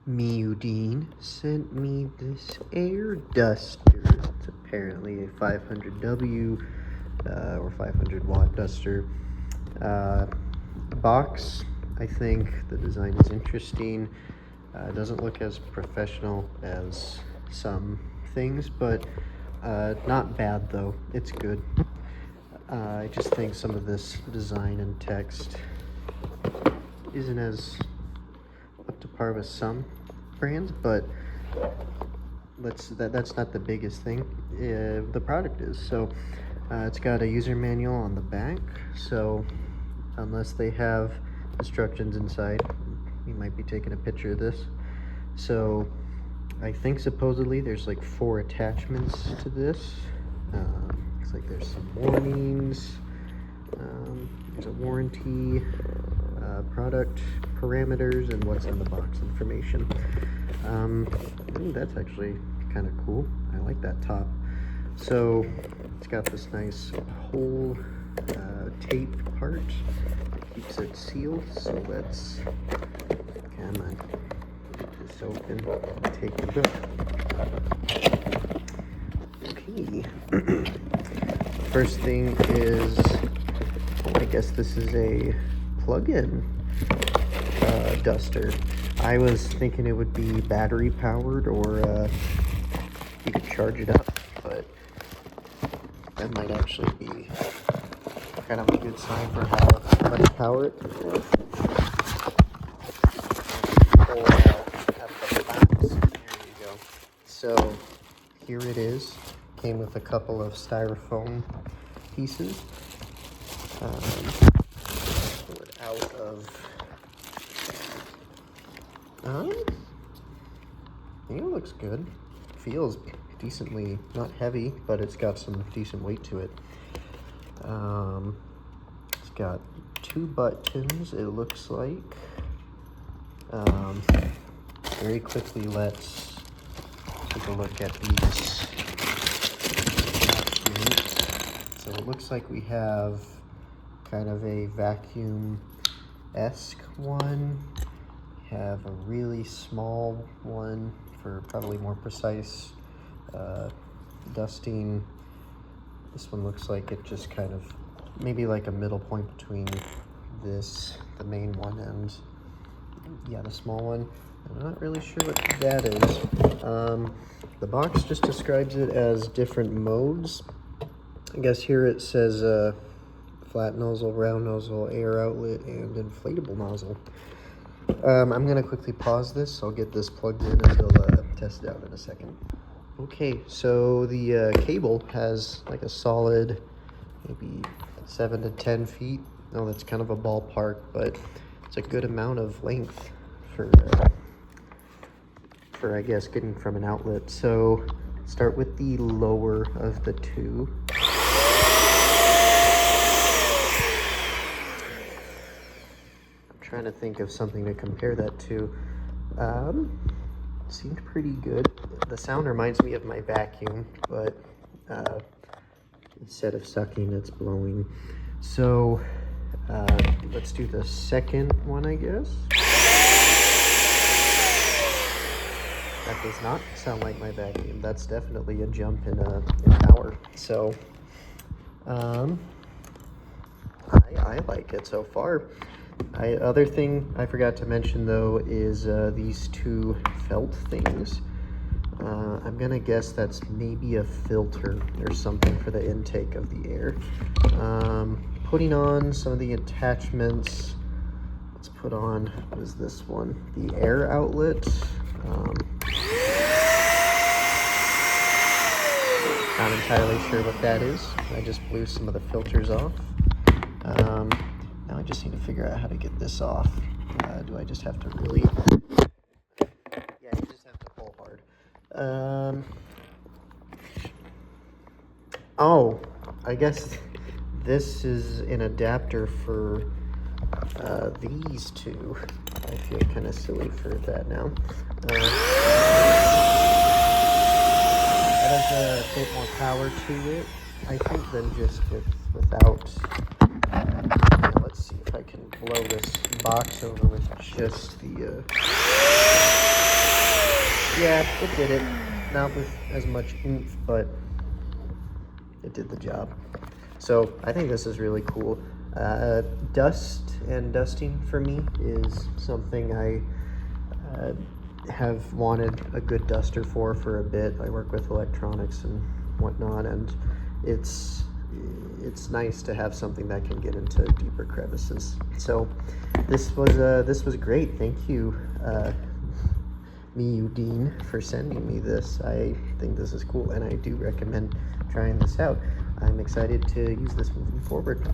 Meudeen sent me this air duster. It's apparently a 500W or 500 watt duster. Box, I think the design is interesting. It doesn't look as professional as some things, but not bad though. It's good. I just think some of this design and text isn't as up to par with some brands, but that's not the biggest thing. The product is. So it's got a user manual on the back, so unless they have instructions inside, you might be taking a picture of this. So I think supposedly there's like 4 attachments to this. Looks like there's some warnings, there's a warranty, product parameters, and what's in the box information. I think that's actually kind of cool. I like that top. So it's got this nice whole tape part that keeps it sealed. So let's come on, get this open and take a look. Okay. First thing is, I guess this is a plug-in duster. I was thinking it would be battery powered, or you could charge it up, but that might actually be kind of a good sign for how much power it can have. Pull it out of the box. There you go. So here it is. Came with a couple of styrofoam pieces. Pull it out of. I think it looks good. Feels decently, not heavy, but it's got some decent weight to it. It's got 2 buttons, it looks like. Very quickly, let's take a look at these. So it looks like we have kind of a vacuum-esque one. We have a really small one for probably more precise dusting. This one looks like it just kind of maybe like a middle point between this, the main one, and the small one. I'm not really sure what that is. The box just describes it as different modes. I guess here it says flat nozzle, round nozzle, air outlet, and inflatable nozzle. I'm gonna quickly pause this. I'll get this plugged in and we'll test it out in a second. Okay, so the cable has like a solid maybe 7 to 10 feet. No, that's kind of a ballpark, but it's a good amount of length for I guess getting from an outlet. So start with the lower of the 2. Trying to think of something to compare that to. Seemed pretty good. The sound reminds me of my vacuum, but instead of sucking, it's blowing. So let's do the second one, I guess. That does not sound like my vacuum. That's definitely a jump in power. So I like it so far. Other thing I forgot to mention though is these 2 felt things. I'm gonna guess that's maybe a filter or something for the intake of the air. Putting on some of the attachments. Let's put on, what is this one? The air outlet. Not entirely sure what that is. I just blew some of the filters off. Now I just need to figure out how to get this off. Do I just have to really... Yeah, you just have to pull hard. Oh, I guess this is an adapter for these 2. I feel kind of silly for that now. That has a bit more power to it, I think, than just without. Let's see if I can blow this box over with just the Yeah, it did it. Not with as much oomph, but it did the job. So I think this is really cool. Dust and dusting for me is something I have wanted a good duster for a bit. I work with electronics and whatnot, and it's nice to have something that can get into deeper crevices. So this was great. Thank you, Meudeen, for sending me this. I think this is cool, and I do recommend trying this out. I'm excited to use this moving forward.